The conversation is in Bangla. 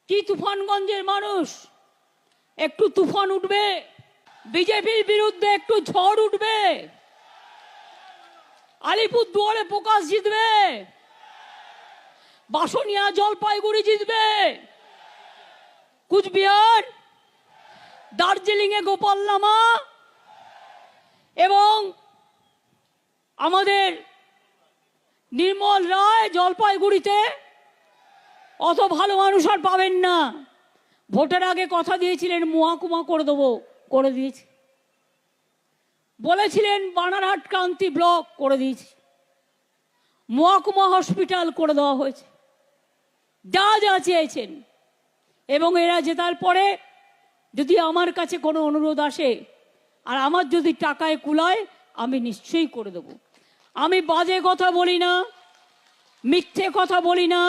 কি তুফানগঞ্জের মানুষ, একটু তুফান উঠবে, বিজেপির বিরুদ্ধে একটু ঝড় উঠবে, আলিপুরদুয়ারে প্রকাশ জিতবে, বাসনিয়া জলপাইগুড়ি জিতবে, কুচবিহার দার্জিলিং এ গোপাল লামা এবং আমাদের নির্মল রায় জলপাইগুড়িতে অত ভালো মানুষ আর পাবেন না। ভোটের আগে কথা দিয়েছিলেন মহাকুমা করে দেবো, করে দিয়েছি। বলেছিলেন বানারহাট ক্রান্তি ব্লক, করে দিয়েছি। মহাকুমা হসপিটাল করে দেওয়া হয়েছে, যা যা চেয়েছেন। এবং এরা জেতার পরে যদি আমার কাছে কোনো অনুরোধ আসে আর আমার যদি টাকায় কুলায়, আমি নিশ্চয়ই করে দেব। আমি বাজে কথা বলি না, মিথ্যে কথা বলি না।